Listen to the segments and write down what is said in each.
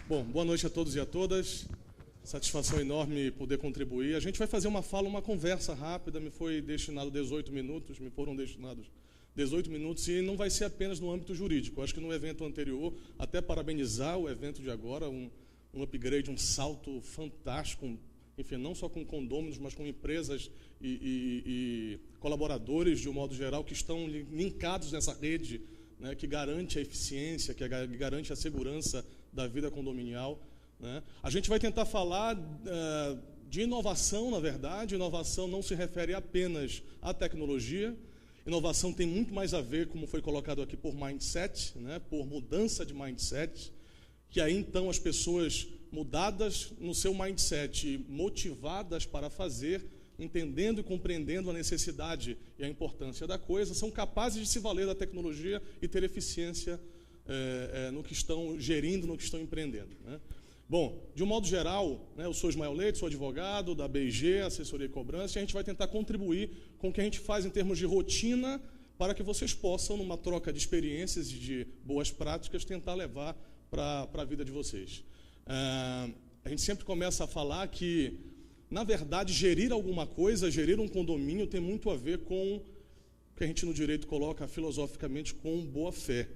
Bom, boa noite a todos e a todas. Satisfação enorme poder contribuir. A gente vai fazer uma conversa rápida. Me foram destinados 18 minutos e não vai ser apenas no âmbito jurídico. Acho que no evento anterior, até parabenizar o evento de agora, um upgrade, um salto fantástico, enfim, não só com condôminos, mas com empresas e colaboradores, de um modo geral, que estão linkados nessa rede, né, que garante a eficiência, que garante a segurança da vida condominial, né? A gente vai tentar falar de inovação, na verdade. Inovação não se refere apenas à tecnologia. Inovação tem muito mais a ver, como foi colocado aqui, por mindset, né, por mudança de mindset, que aí então as pessoas mudadas no seu mindset, motivadas para fazer, entendendo e compreendendo a necessidade e a importância da coisa, são capazes de se valer da tecnologia e ter eficiência no que estão gerindo, no que estão empreendendo, né? Bom, de um modo geral, né, eu sou Ismael Leite, sou advogado da BIG, assessoria e cobrança, e a gente vai tentar contribuir com o que a gente faz em termos de rotina para que vocês possam, numa troca de experiências e de boas práticas, tentar levar para a vida de vocês. A gente sempre começa a falar que, na verdade, gerir alguma coisa, gerir um condomínio, tem muito a ver com o que a gente no direito coloca filosoficamente com boa-fé.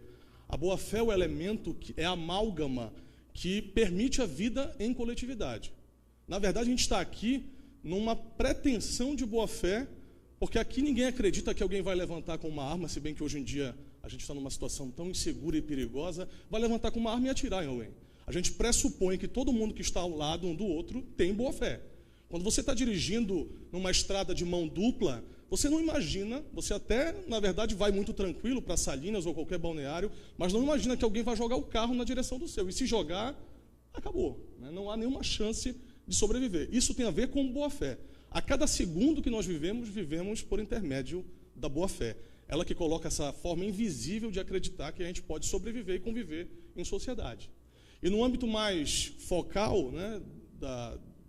A boa-fé é o elemento, é a amálgama que permite a vida em coletividade. Na verdade, a gente está aqui numa pretensão de boa-fé, porque aqui ninguém acredita que alguém vai levantar com uma arma, se bem que hoje em dia a gente está numa situação tão insegura e perigosa, vai levantar com uma arma e atirar em alguém. A gente pressupõe que todo mundo que está ao lado um do outro tem boa-fé. Quando você está dirigindo numa estrada de mão dupla, você não imagina, você até, na verdade, vai muito tranquilo para Salinas ou qualquer balneário, mas não imagina que alguém vai jogar o carro na direção do seu. E se jogar, acabou, né? Não há nenhuma chance de sobreviver. Isso tem a ver com boa-fé. A cada segundo que nós vivemos por intermédio da boa-fé. Ela que coloca essa forma invisível de acreditar que a gente pode sobreviver e conviver em sociedade. E no âmbito mais focal, né,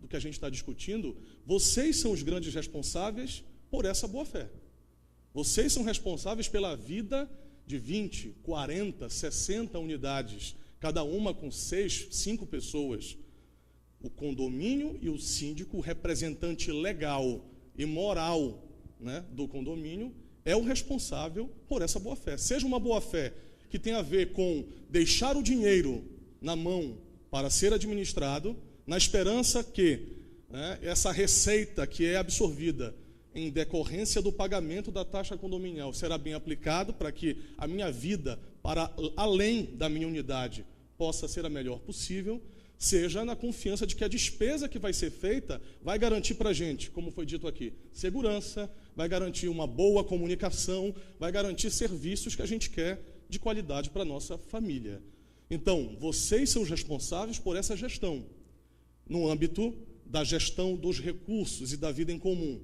do que a gente está discutindo, vocês são os grandes responsáveis por essa boa-fé. Vocês são responsáveis pela vida de 20, 40, 60 unidades, cada uma com 6, 5 pessoas. O condomínio e o síndico, o representante legal e moral, né, do condomínio, é o responsável por essa boa-fé. Seja uma boa-fé que tem a ver com deixar o dinheiro na mão para ser administrado, na esperança que, né, essa receita que é absorvida em decorrência do pagamento da taxa condominial será bem aplicado para que a minha vida, para além da minha unidade, possa ser a melhor possível, seja na confiança de que a despesa que vai ser feita vai garantir para a gente, como foi dito aqui, segurança, vai garantir uma boa comunicação, vai garantir serviços que a gente quer de qualidade para a nossa família. Então, vocês são os responsáveis por essa gestão, no âmbito da gestão dos recursos e da vida em comum.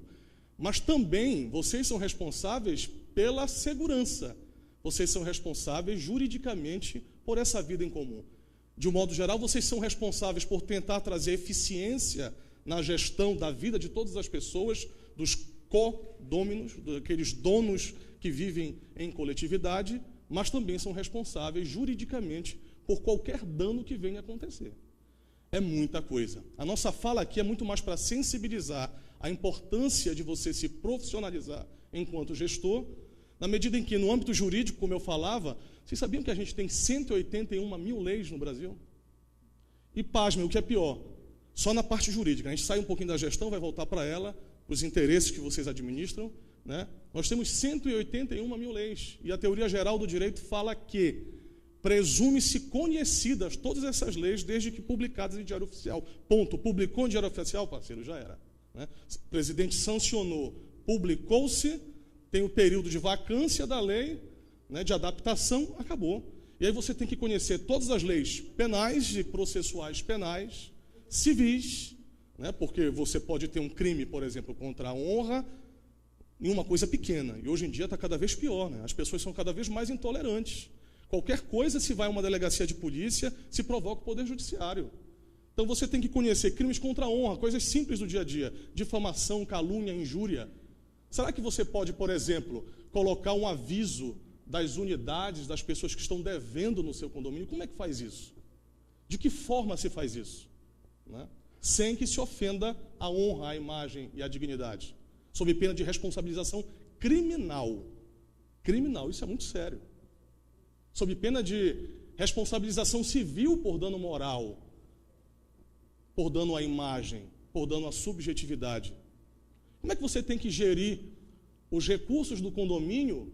Mas também vocês são responsáveis pela segurança. Vocês são responsáveis juridicamente por essa vida em comum. De um modo geral, vocês são responsáveis por tentar trazer eficiência na gestão da vida de todas as pessoas, dos condôminos, daqueles donos que vivem em coletividade, mas também são responsáveis juridicamente por qualquer dano que venha a acontecer. É muita coisa. A nossa fala aqui é muito mais para sensibilizar a importância de você se profissionalizar enquanto gestor, na medida em que, no âmbito jurídico, como eu falava, vocês sabiam que a gente tem 181 mil leis no Brasil? E, pasmem, o que é pior, só na parte jurídica. A gente sai um pouquinho da gestão, vai voltar para ela, para os interesses que vocês administram, né? Nós temos 181 mil leis. E a teoria geral do direito fala que presume-se conhecidas todas essas leis desde que publicadas em Diário Oficial. Ponto. Publicou em Diário Oficial, parceiro, já era, né? O presidente sancionou, publicou-se, tem o período de vacância da lei, né, de adaptação, acabou. E aí você tem que conhecer todas as leis penais e processuais penais, civis, né, porque você pode ter um crime, por exemplo, contra a honra, em uma coisa pequena. E hoje em dia está cada vez pior, né? As pessoas são cada vez mais intolerantes. Qualquer coisa, se vai a uma delegacia de polícia, se provoca o poder judiciário. Então você tem que conhecer crimes contra a honra, coisas simples do dia a dia, difamação, calúnia, injúria. Será que você pode, por exemplo, colocar um aviso das unidades, das pessoas que estão devendo no seu condomínio? Como é que faz isso? De que forma se faz isso? Né? Sem que se ofenda a honra, a imagem e a dignidade, sob pena de responsabilização criminal. Criminal, isso é muito sério. Sob pena de responsabilização civil por dano moral, por dano à imagem, por dano à subjetividade. Como é que você tem que gerir os recursos do condomínio,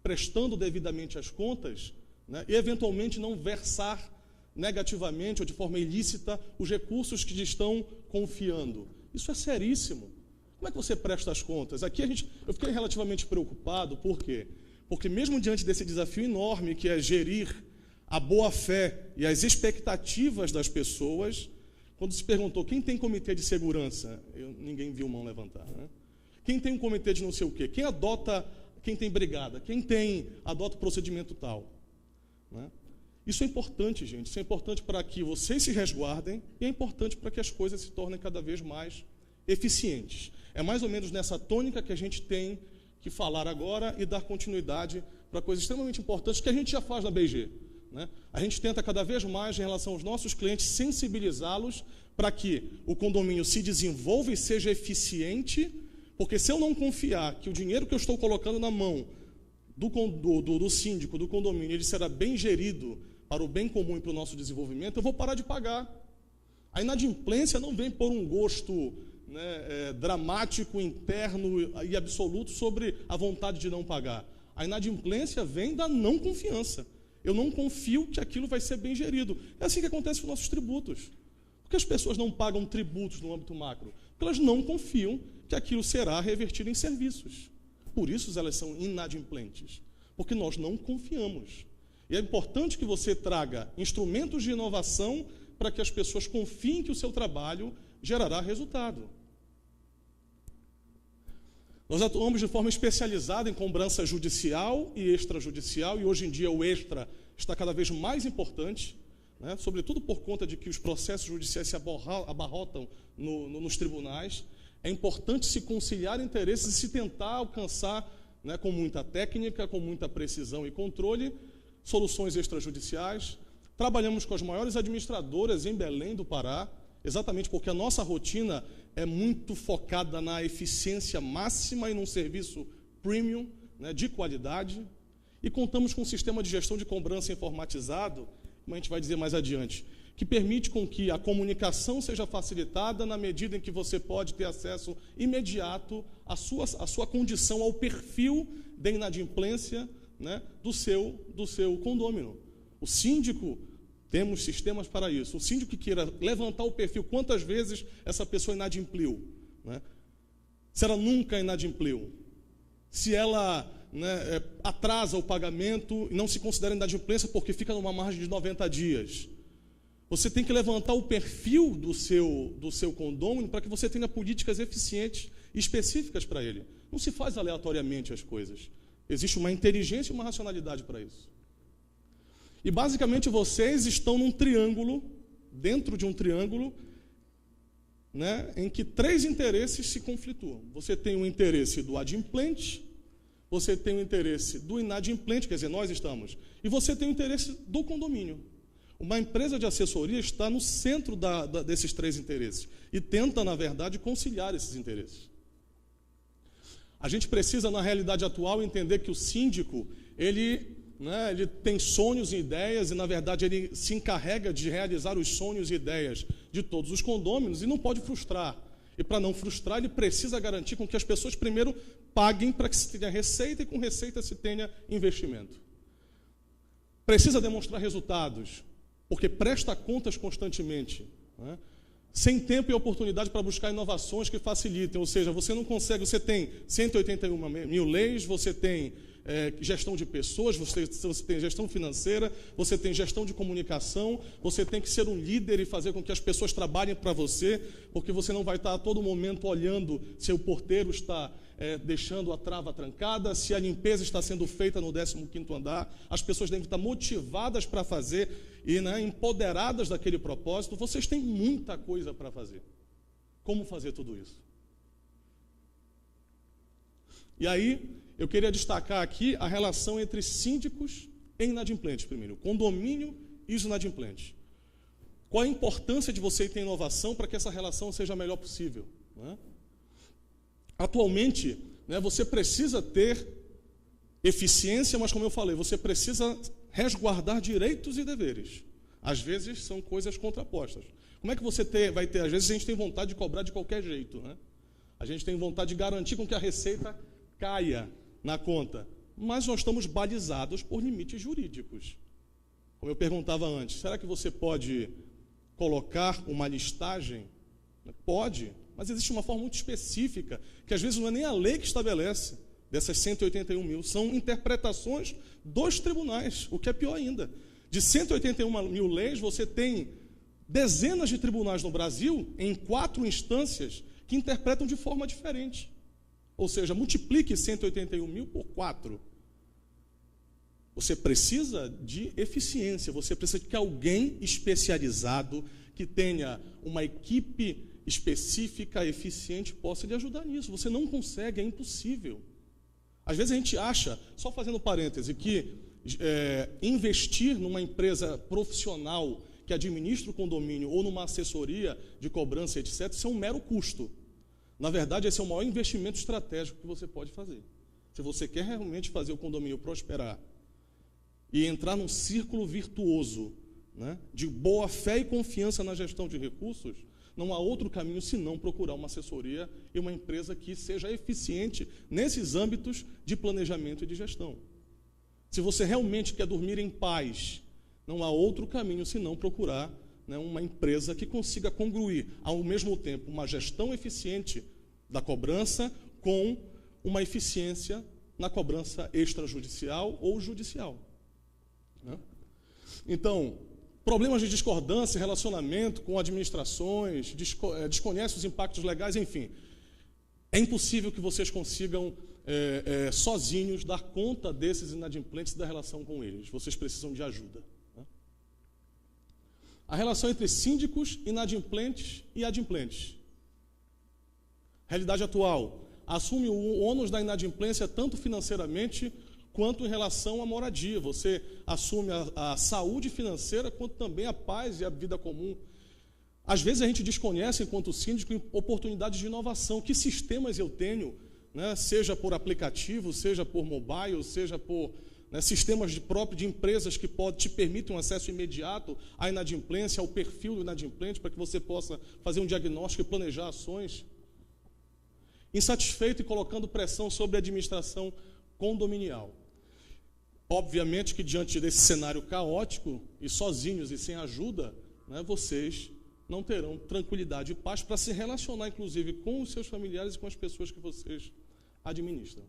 prestando devidamente as contas, né, e eventualmente não versar negativamente ou de forma ilícita os recursos que estão confiando? Isso é seríssimo. Como é que você presta as contas? Aqui eu fiquei relativamente preocupado, por quê? Porque mesmo diante desse desafio enorme que é gerir a boa-fé e as expectativas das pessoas, quando se perguntou quem tem comitê de segurança, ninguém viu mão levantar, né? Quem tem um comitê de não sei o quê? Quem tem brigada? Quem adota o procedimento tal? Né? Isso é importante, gente. Isso é importante para que vocês se resguardem e é importante para que as coisas se tornem cada vez mais eficientes. É mais ou menos nessa tônica que a gente tem que falar agora e dar continuidade para coisas extremamente importantes que a gente já faz na BG. Né? A gente tenta cada vez mais, em relação aos nossos clientes, sensibilizá-los para que o condomínio se desenvolva e seja eficiente, porque se eu não confiar que o dinheiro que eu estou colocando na mão do síndico, do condomínio, ele será bem gerido para o bem comum e para o nosso desenvolvimento, eu vou parar de pagar. A inadimplência não vem por um gosto, né, dramático, interno e absoluto sobre a vontade de não pagar. A inadimplência vem da não confiança. Eu não confio que aquilo vai ser bem gerido. É assim que acontece com nossos tributos. Por que as pessoas não pagam tributos no âmbito macro? Porque elas não confiam que aquilo será revertido em serviços. Por isso elas são inadimplentes. Porque nós não confiamos. E é importante que você traga instrumentos de inovação para que as pessoas confiem que o seu trabalho gerará resultado. Nós atuamos de forma especializada em cobrança judicial e extrajudicial, e hoje em dia o extra está cada vez mais importante, né? Sobretudo por conta de que os processos judiciais se abarrotam nos tribunais. É importante se conciliar interesses e se tentar alcançar, né, com muita técnica, com muita precisão e controle, soluções extrajudiciais. Trabalhamos com as maiores administradoras em Belém do Pará, exatamente porque a nossa rotina é muito focada na eficiência máxima e num serviço premium, né, de qualidade. E contamos com um sistema de gestão de cobrança informatizado, como a gente vai dizer mais adiante, que permite com que a comunicação seja facilitada na medida em que você pode ter acesso imediato à sua condição, ao perfil de inadimplência, né, do seu condômino. O síndico, temos sistemas para isso. O síndico que queira levantar o perfil, quantas vezes essa pessoa inadimpliu, né? Se ela nunca inadimpliu, se ela, né, atrasa o pagamento e não se considera inadimplência porque fica numa margem de 90 dias. Você tem que levantar o perfil do seu condômino para que você tenha políticas eficientes e específicas para ele. Não se faz aleatoriamente as coisas. Existe uma inteligência e uma racionalidade para isso. E, basicamente, vocês estão num triângulo, dentro de um triângulo, né, em que 3 interesses se conflituam. Você tem o interesse do adimplente, você tem o interesse do inadimplente, quer dizer, nós estamos, e você tem o interesse do condomínio. Uma empresa de assessoria está no centro desses 3 interesses e tenta, na verdade, conciliar esses interesses. A gente precisa, na realidade atual, entender que o síndico, ele tem sonhos e ideias e, na verdade, ele se encarrega de realizar os sonhos e ideias de todos os condôminos e não pode frustrar. E, para não frustrar, ele precisa garantir com que as pessoas primeiro paguem para que se tenha receita e, com receita, se tenha investimento. Precisa demonstrar resultados, porque presta contas constantemente, né? Sem tempo e oportunidade para buscar inovações que facilitem. Ou seja, você não consegue, você tem 181 mil leis, você tem gestão de pessoas, você tem gestão financeira, você tem gestão de comunicação, você tem que ser um líder e fazer com que as pessoas trabalhem para você, porque você não vai estar a todo momento olhando se o porteiro está deixando a trava trancada, se a limpeza está sendo feita no 15º andar. As pessoas devem estar motivadas para fazer e, né, empoderadas daquele propósito. Vocês têm muita coisa para fazer. Como fazer tudo isso? E aí, eu queria destacar aqui a relação entre síndicos e inadimplentes, primeiro. Condomínio e os inadimplentes. Qual a importância de você ter inovação para que essa relação seja a melhor possível, né? Atualmente, né, você precisa ter eficiência, mas como eu falei, você precisa resguardar direitos e deveres. Às vezes são coisas contrapostas. Como é que você vai ter? Às vezes a gente tem vontade de cobrar de qualquer jeito, né? A gente tem vontade de garantir com que a receita caia na conta, mas nós estamos balizados por limites jurídicos. Como eu perguntava antes, será que você pode colocar uma listagem? Pode, mas existe uma forma muito específica, que às vezes não é nem a lei que estabelece, dessas 181 mil, são interpretações dos tribunais, o que é pior ainda. De 181 mil leis, você tem dezenas de tribunais no Brasil, em 4 instâncias, que interpretam de forma diferente. Ou seja, multiplique 181 mil por 4. Você precisa de eficiência, você precisa de que alguém especializado, que tenha uma equipe específica, eficiente, possa lhe ajudar nisso. Você não consegue, é impossível. Às vezes a gente acha, só fazendo parêntese, que investir numa empresa profissional que administra o condomínio ou numa assessoria de cobrança, etc., isso é um mero custo. Na verdade, esse é o maior investimento estratégico que você pode fazer. Se você quer realmente fazer o condomínio prosperar e entrar num círculo virtuoso, né, de boa fé e confiança na gestão de recursos, não há outro caminho senão procurar uma assessoria e uma empresa que seja eficiente nesses âmbitos de planejamento e de gestão. Se você realmente quer dormir em paz, não há outro caminho senão procurar, né, uma empresa que consiga congruir, ao mesmo tempo, uma gestão eficiente da cobrança com uma eficiência na cobrança extrajudicial ou judicial, né? Então, problemas de discordância, relacionamento com administrações, desconhece os impactos legais, enfim. É impossível que vocês consigam, sozinhos, dar conta desses inadimplentes e da relação com eles. Vocês precisam de ajuda, né? A relação entre síndicos, inadimplentes e adimplentes. Realidade atual. Assume o ônus da inadimplência tanto financeiramente quanto em relação à moradia. Você assume a saúde financeira, quanto também a paz e a vida comum. Às vezes a gente desconhece, enquanto síndico, oportunidades de inovação. Que sistemas eu tenho, né, seja por aplicativo, seja por mobile, seja por, né, sistemas de empresas que te permitem um acesso imediato à inadimplência, ao perfil do inadimplente, para que você possa fazer um diagnóstico e planejar ações. Insatisfeito e colocando pressão sobre a administração condominial. Obviamente que diante desse cenário caótico e sozinhos e sem ajuda, né, vocês não terão tranquilidade e paz para se relacionar, inclusive, com os seus familiares e com as pessoas que vocês administram.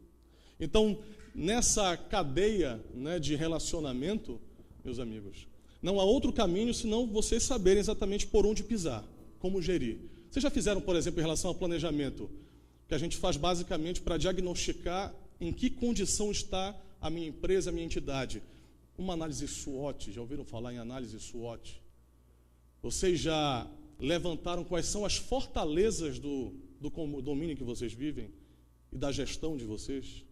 Então, nessa cadeia, né, de relacionamento, meus amigos, não há outro caminho senão vocês saberem exatamente por onde pisar, como gerir. Vocês já fizeram, por exemplo, em relação ao planejamento, que a gente faz basicamente para diagnosticar em que condição está a minha empresa, a minha entidade. Uma análise SWOT, já ouviram falar em análise SWOT? Vocês já levantaram quais são as fortalezas do domínio que vocês vivem e da gestão de vocês?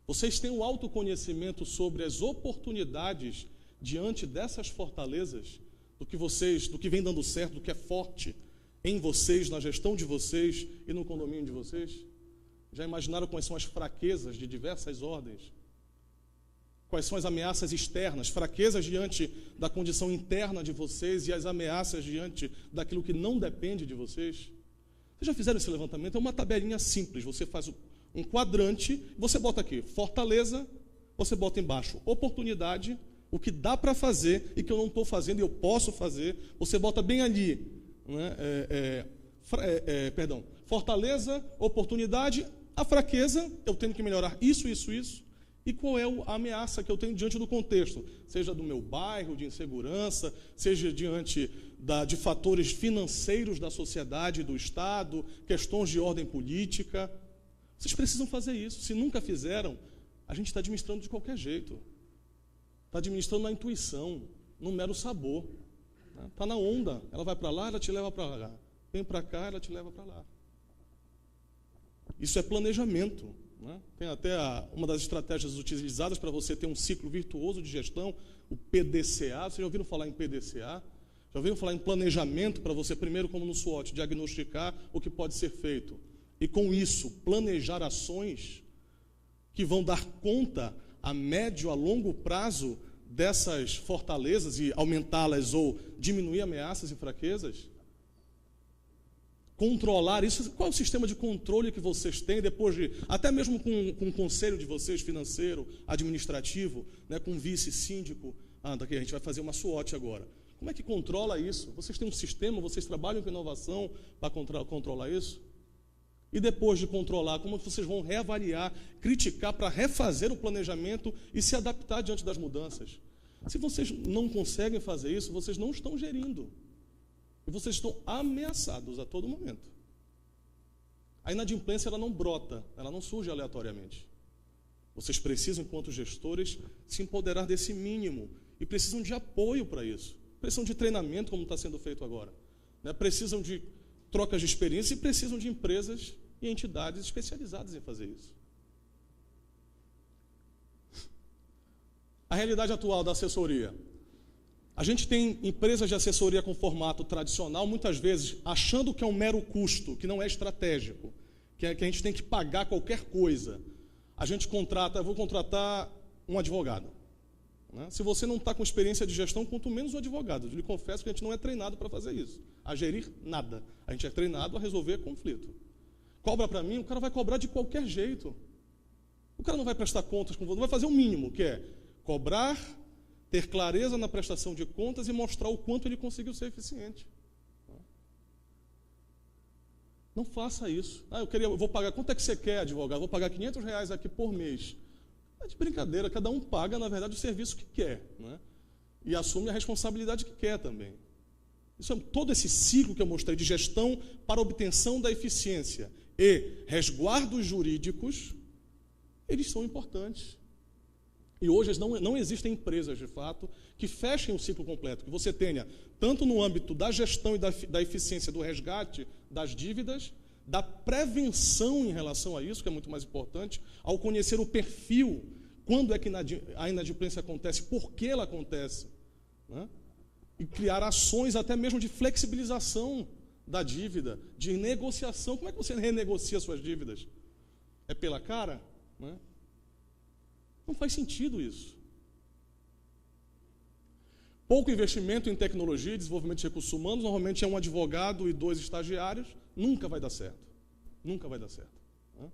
Vocês têm o autoconhecimento sobre as oportunidades diante dessas fortalezas, do que vem dando certo, do que é forte em vocês, na gestão de vocês e no condomínio de vocês? Já imaginaram quais são as fraquezas de diversas ordens? Quais são as ameaças externas, fraquezas diante da condição interna de vocês e as ameaças diante daquilo que não depende de vocês? Vocês já fizeram esse levantamento? É uma tabelinha simples. Você faz um quadrante, você bota aqui fortaleza, você bota embaixo oportunidade, o que dá para fazer e que eu não estou fazendo e eu posso fazer, você bota bem ali, né? Fortaleza, oportunidade, a fraqueza, eu tenho que melhorar isso, isso, isso. E qual é a ameaça que eu tenho diante do contexto? Seja do meu bairro, de insegurança, seja diante de fatores financeiros da sociedade, do Estado, questões de ordem política. Vocês precisam fazer isso. Se nunca fizeram, a gente está administrando de qualquer jeito. Está administrando na intuição, no mero sabor. Está na onda. Ela vai para lá, ela te leva para lá. Vem para cá, ela te leva para lá. Isso é planejamento. Tem até uma das estratégias utilizadas para você ter um ciclo virtuoso de gestão, o PDCA. Vocês já ouviram falar em PDCA? Já ouviram falar em planejamento para você, primeiro, como no SWOT, diagnosticar o que pode ser feito. E com isso, planejar ações que vão dar conta a médio, a longo prazo dessas fortalezas e aumentá-las ou diminuir ameaças e fraquezas? Controlar isso. Qual é o sistema de controle que vocês têm depois de, até mesmo com o conselho de vocês, financeiro, administrativo, né, com vice, síndico? Daqui a gente vai fazer uma SWOT agora. Como é que controla isso? Vocês têm um sistema, vocês trabalham com inovação para controlar isso? E depois de controlar, como vocês vão reavaliar, criticar para refazer o planejamento e se adaptar diante das mudanças? Se vocês não conseguem fazer isso, vocês não estão gerindo. E vocês estão ameaçados a todo momento. A inadimplência ela não brota, ela não surge aleatoriamente. Vocês precisam, enquanto gestores, se empoderar desse mínimo e precisam de apoio para isso. Precisam de treinamento, como está sendo feito agora. Né? Precisam de trocas de experiência e precisam de empresas e entidades especializadas em fazer isso. A realidade atual da assessoria. A gente tem empresas de assessoria com formato tradicional, muitas vezes achando que é um mero custo, que não é estratégico, que a gente tem que pagar qualquer coisa. A gente contrata, eu vou contratar um advogado. Né? Se você não está com experiência de gestão, quanto menos um advogado. Eu lhe confesso que a gente não é treinado para fazer isso. A gerir nada. A gente é treinado a resolver conflito. Cobra para mim, o cara vai cobrar de qualquer jeito. O cara não vai prestar contas com você, não vai fazer o mínimo, que é cobrar, ter clareza na prestação de contas e mostrar o quanto ele conseguiu ser eficiente. Não faça isso. Eu vou pagar, quanto é que você quer, advogado? Vou pagar R$500 aqui por mês. É de brincadeira, cada um paga, na verdade, o serviço que quer, né? E assume a responsabilidade que quer também. Todo esse ciclo que eu mostrei de gestão para obtenção da eficiência e resguardos jurídicos, eles são importantes. E hoje não existem empresas, de fato, que fechem o ciclo completo, que você tenha, tanto no âmbito da gestão e da eficiência do resgate das dívidas, da prevenção em relação a isso, que é muito mais importante, ao conhecer o perfil, quando é que a inadimplência acontece, por que ela acontece, né? E criar ações até mesmo de flexibilização da dívida, de negociação. Como é que você renegocia suas dívidas? É pela cara? Né? Não faz sentido isso. Pouco investimento em tecnologia e desenvolvimento de recursos humanos, normalmente é um advogado e 2 estagiários, nunca vai dar certo. Nunca vai dar certo. Né?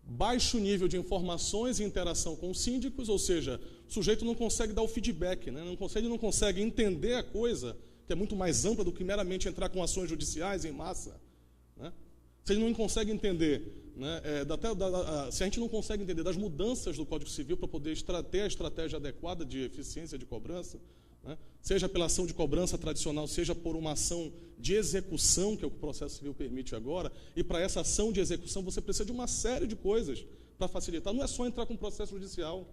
Baixo nível de informações e interação com os síndicos, ou seja, o sujeito não consegue dar o feedback, né? Ele não consegue entender a coisa, que é muito mais ampla do que meramente entrar com ações judiciais em massa. Né? Se ele não consegue entender, né, se a gente não consegue entender das mudanças do Código Civil para poder ter a estratégia adequada de eficiência de cobrança, né, seja pela ação de cobrança tradicional, seja por uma ação de execução, que é o que o processo civil permite agora, e para essa ação de execução você precisa de uma série de coisas para facilitar. Não é só entrar com processo judicial.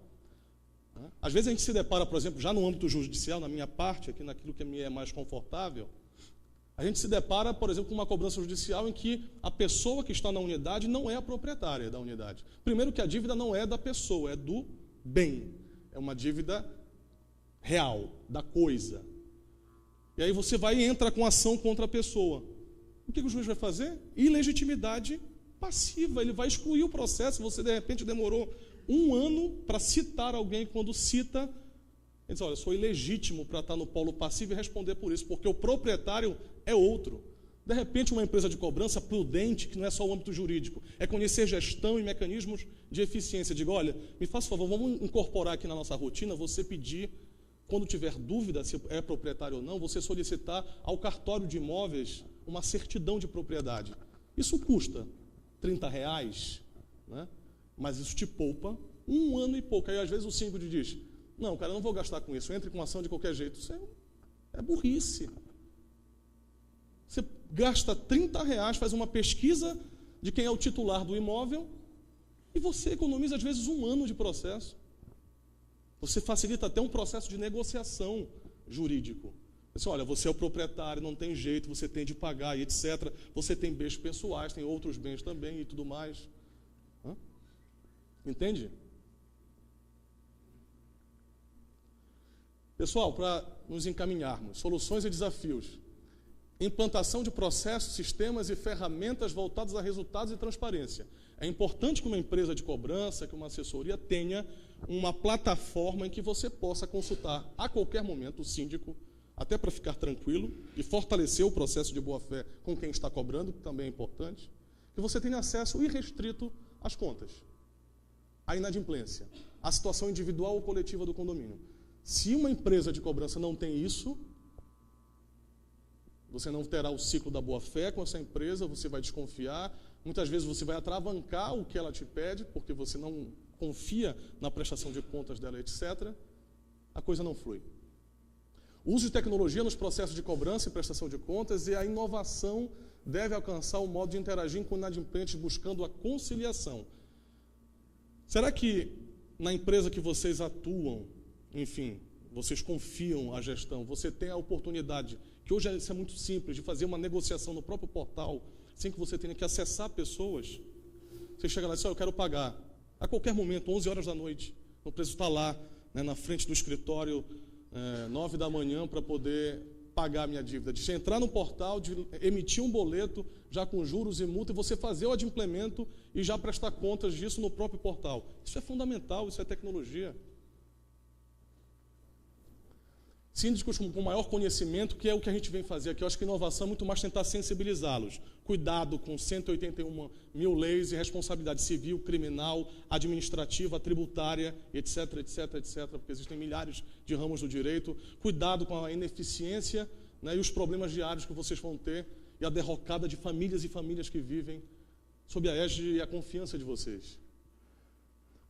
Né? Às vezes a gente se depara, por exemplo, já no âmbito judicial, na minha parte, aqui naquilo que me é mais confortável, a gente se depara, por exemplo, com uma cobrança judicial em que a pessoa que está na unidade não é a proprietária da unidade. Primeiro que a dívida não é da pessoa, é do bem. É uma dívida real, da coisa. E aí você vai e entra com ação contra a pessoa. O que o juiz vai fazer? Ilegitimidade passiva. Ele vai excluir o processo. Você, de repente, demorou 1 ano para citar alguém. Quando cita, ele diz, olha, eu sou ilegítimo para estar no polo passivo e responder por isso, porque o proprietário é outro. De repente, uma empresa de cobrança prudente, que não é só o âmbito jurídico, é conhecer gestão e mecanismos de eficiência. Diga, olha, me faça favor, vamos incorporar aqui na nossa rotina, você pedir, quando tiver dúvida se é proprietário ou não, você solicitar ao cartório de imóveis uma certidão de propriedade. Isso custa R$30, né? Mas isso te poupa 1 ano e pouco. Aí, às vezes, o síndico diz, não, cara, eu não vou gastar com isso, entre com ação de qualquer jeito. Isso é burrice. Você gasta R$30, faz uma pesquisa de quem é o titular do imóvel e você economiza, às vezes, 1 ano de processo. Você facilita até um processo de negociação jurídico. Assim, olha, você é o proprietário, não tem jeito, você tem de pagar e etc. Você tem bens pessoais, tem outros bens também e tudo mais. Hã? Entende? Pessoal, para nos encaminharmos. Soluções e desafios. Implantação de processos, sistemas e ferramentas voltados a resultados e transparência. É importante que uma empresa de cobrança, que uma assessoria tenha uma plataforma em que você possa consultar a qualquer momento o síndico, até para ficar tranquilo e fortalecer o processo de boa-fé com quem está cobrando, que também é importante, que você tenha acesso irrestrito às contas, à inadimplência, à situação individual ou coletiva do condomínio. Se uma empresa de cobrança não tem isso, você não terá o ciclo da boa-fé com essa empresa, você vai desconfiar, muitas vezes você vai atravancar o que ela te pede, porque você não confia na prestação de contas dela, etc. A coisa não flui. O uso de tecnologia nos processos de cobrança e prestação de contas e a inovação deve alcançar o modo de interagir com inadimplentes buscando a conciliação. Será que na empresa que vocês atuam, enfim, vocês confiam a gestão, você tem a oportunidade, que hoje isso é muito simples, de fazer uma negociação no próprio portal, sem que você tenha que acessar pessoas? Você chega lá e diz, eu quero pagar a qualquer momento, 11 horas da noite, não preciso estar lá, né, na frente do escritório, 9 da manhã, para poder pagar a minha dívida. De entrar no portal, de emitir um boleto, já com juros e multa, e você fazer o adimplemento e já prestar contas disso no próprio portal. Isso é fundamental, isso é tecnologia. Síndicos com maior conhecimento, que é o que a gente vem fazer aqui. Eu acho que inovação é muito mais tentar sensibilizá-los. Cuidado com 181 mil leis e responsabilidade civil, criminal, administrativa, tributária, etc, etc, etc, porque existem milhares de ramos do direito. Cuidado com a ineficiência, né, e os problemas diários que vocês vão ter e a derrocada de famílias e famílias que vivem sob a égide e a confiança de vocês.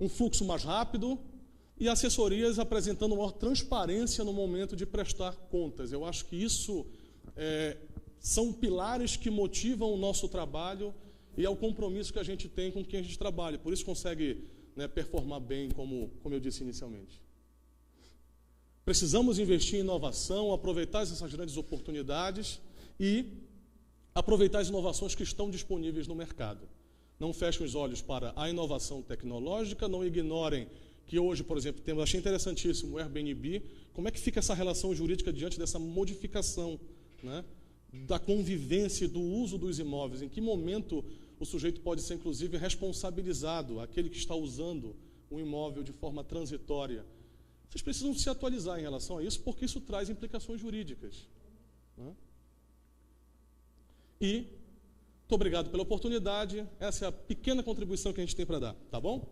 Um fluxo mais rápido, e assessorias apresentando maior transparência no momento de prestar contas. Eu acho que isso são pilares que motivam o nosso trabalho e é o compromisso que a gente tem com quem a gente trabalha. Por isso consegue, né, performar bem, como eu disse inicialmente. Precisamos investir em inovação, aproveitar essas grandes oportunidades e aproveitar as inovações que estão disponíveis no mercado. Não fechem os olhos para a inovação tecnológica, não ignorem que hoje, por exemplo, temos, achei interessantíssimo o Airbnb, como é que fica essa relação jurídica diante dessa modificação, né, da convivência e do uso dos imóveis? Em que momento o sujeito pode ser, inclusive, responsabilizado, aquele que está usando o imóvel de forma transitória? Vocês precisam se atualizar em relação a isso, porque isso traz implicações jurídicas, né? E muito obrigado pela oportunidade. Essa é a pequena contribuição que a gente tem para dar, tá bom?